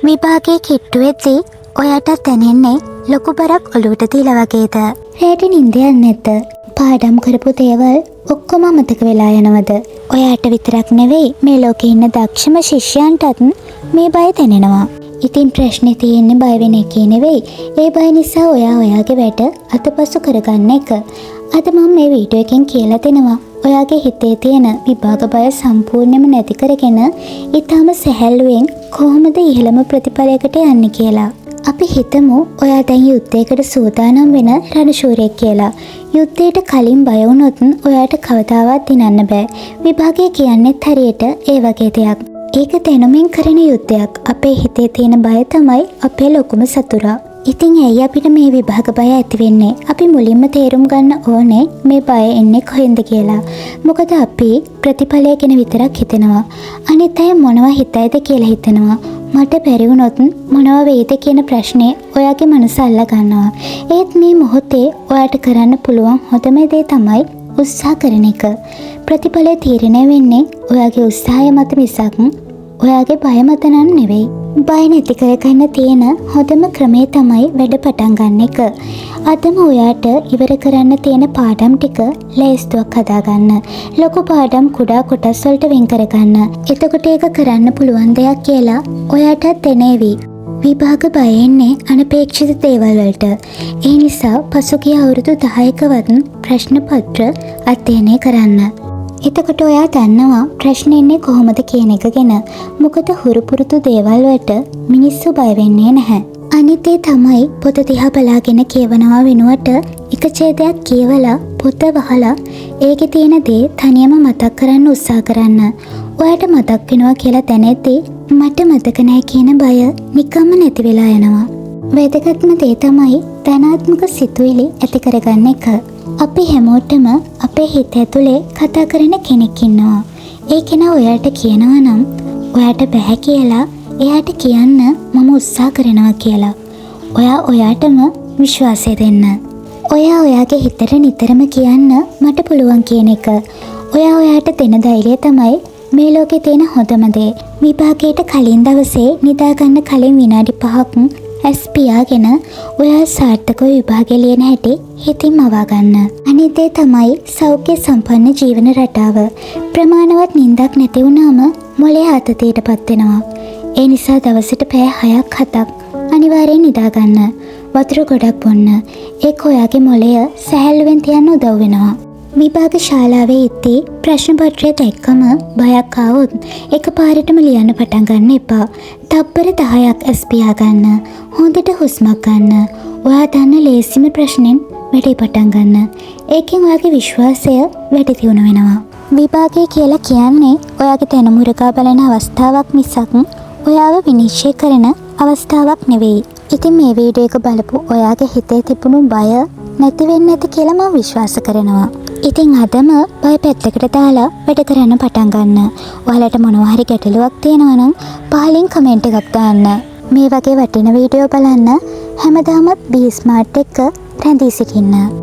විභාගයේ කිට්ටු වෙද්දී ඔයාට දැනෙන්නේ ලොකු බරක් ඔලුවට තියලා වගේද? රැට නිින්ද යන්නේ නැද්ද? පාඩම් කරපු දේවල් ඔක්කොම අමතක වෙලා යනවද? ඔයාට විතරක් නෙවෙයි මේ ලෝකේ ඉන්න දක්ෂම ශිෂ්‍යයන්ටත් මේ බය දැනෙනවා. ඉතින් ප්‍රශ්නේ තියෙන්නේ බය වෙන එකේ නෙවෙයි. ඒ බය නිසා ඔයා ඔයාගේ වැඩ අතපසු කරගන්න එක. අද මම මේ වීඩියෝ එකෙන් කියලා දෙනවා. ඔයාගේ හිතේ තියෙන විභාග බය සම්පූර්ණයෙන්ම නැති කරගෙන ඊටම සැහැල්ලුවෙන් කොහොමද ඉහළම ප්‍රතිඵලයකට යන්නේ කියලා. අපි හිතමු ඔයා දැන් යුද්ධයකට සූදානම් වෙන රණශූරයෙක් කියලා. යුද්ධයට කලින් බය වුණොත් ඔයාට කවදාවත් දිනන්න බෑ. විභාගය කියන්නේත් හරියට ඒ වගේ දෙයක්. ඒක දැනුමින් කරන යුද්ධයක්. අපේ හිතේ තියෙන බය තමයි අපේ ලොකුම සතුරා. ඉතින් ඇයි අපිට මේ විභාග බය ඇති වෙන්නේ? අපි මුලින්ම තේරුම් ගන්න ඕනේ මේ බය එන්නේ කොහෙන්ද කියලා. මොකද අපි ප්‍රතිඵලය ගැන විතරක් හිතනවා. අනිත් අය මොනවා හිතයිද කියලා හිතනවා. මට බැරි වුණොත් මොනවා වෙයිද කියන ප්‍රශ්නේ ඔයාගේ මනස අල්ලා ගන්නවා. ඒත් මේ මොහොතේ ඔයාට කරන්න පුළුවන් හොඳම දේ තමයි උත්සාහ කරන එක. ප්‍රතිඵලය තීරණය වෙන්නේ ඔයාගේ උත්සාහය මත මිසක් ඔයාගේ බය මත නම් නෙවෙයි. බය නැති කරගන්න තියෙන හොඳම ක්‍රමය තමයි වැඩ පටන් ගන්න එක. අදම ඔයාට ඉවර කරන්න තියෙන පාඩම් ටික ලේස්තුවක් හදාගන්න. ලොකු පාඩම් කුඩා කොටස් වලට වෙන් කරගන්න. එතකොට ඒක කරන්න පුළුවන් දෙයක් කියලා ඔයාටත් දැනේවි. විභාග බය එන්නේ අනපේක්ෂිත දේවල් වලට. ඒ නිසා පසුගිය අවුරුදු 10කවත් ප්‍රශ්න පත්‍ර අධ්‍යයනය කරන්න. එතකොට ඔයා දන්නවා ප්‍රශ්න එන්නේ කොහොමද කියන එක ගැන. මොකද හුරු පුරුදු දේවල් වලට මිනිස්සු බය වෙන්නේ නැහැ. අනිත් ඒ තමයි පොත දිහා බලාගෙන කියවනවා වෙනුවට එක ඡේදයක් කියවලා පොත වහලා ඒකේ තියෙන දේ තනියම මතක් කරන්න උත්සාහ කරන්න. ඔයාට මතක් වෙනවා කියලා දැනෙද්දී මට මතක නැහැ කියන බය නිකම්ම නැති වෙලා යනවා. වැදගත්ම දේ තමයි ධනාත්මක සිතුවිලි ඇති කරගන්න එක. අපි හැමෝටම අපේ හිත ඇතුලේ කතා කරන කෙනෙක් ඉන්නවා. ඒ කෙනා ඔයාට කියනවා නම් ඔයාට බෑ කියලා එයාට කියන්න මම උත්සාහ කරනවා කියලා. ඔයා ඔයාටම විශ්වාසය දෙන්න. ඔයා ඔයාගේ හිතට නිතරම කියන්න මට පුළුවන් කියන එක. ඔයා ඔයාට දෙන ධෛර්යය තමයි මේ ලෝකේ තියෙන හොඳම දේ. විභාගයට කලින් දවසේ නිදාගන්න කලින් විනාඩි 5ක් ඇස් පියාගෙන ඔයා සාර්ථකව විභාගය ලියන හැටි හිතින් මවා ගන්න. අනිත් දේ තමයි සෞඛ්‍ය සම්පන්න ජීවන රටාව. ප්‍රමාණවත් නිින්දක් නැති වුණාම මොළය ආතතියටපත් වෙනවා. ඒ නිසා දවසට පැය 6ක් 7ක් අනිවාර්යෙන් නිදා ගන්න. වතුර ගොඩක් බොන්න. ඒක ඔයාගේ මොළය සැහැල්ලුවෙන් තියන්න උදව් වෙනවා. විභාග ශාලාවේ ඉද්දී ප්‍රශ්න පත්‍රය දැක්කම බයක් ආවොත් එකපාරටම ලියන්න පටන් ගන්න එපා. තප්පර 10ක් ඇස් පියා ගන්න. හොඳට හුස්මක් ගන්න. ඔයා දන්න ලේසිම ප්‍රශ්නෙන් වැඩේ පටන් ගන්න. ඒකෙන් ඔයාගේ විශ්වාසය වැඩි දියුණු වෙනවා. විභාගය කියලා කියන්නේ ඔයාගේ දැනුම උරගා බලන අවස්ථාවක් මිසක් ඔයාව විනිශ්චය කරන අවස්ථාවක් නෙවෙයි. ඉතින් මේ වීඩියෝ එක බලපු ඔයාගේ හිතේ තිබුණු බය නැති වෙන්නේ නැති කියලා මම විශ්වාස කරනවා. ඉතින් අදම බය පැත්තකට දාලා වැඩ කරන්න පටන් ගන්න. ඔයාලට මොනවා හරි ගැටලුවක් තියෙනවා නම් පහලින් කමෙන්ට් එකක් දාන්න. මේ වගේ වටින වීඩියෝ බලන්න හැමදාමත් Be Smart එක්ක රැඳී සිටින්න.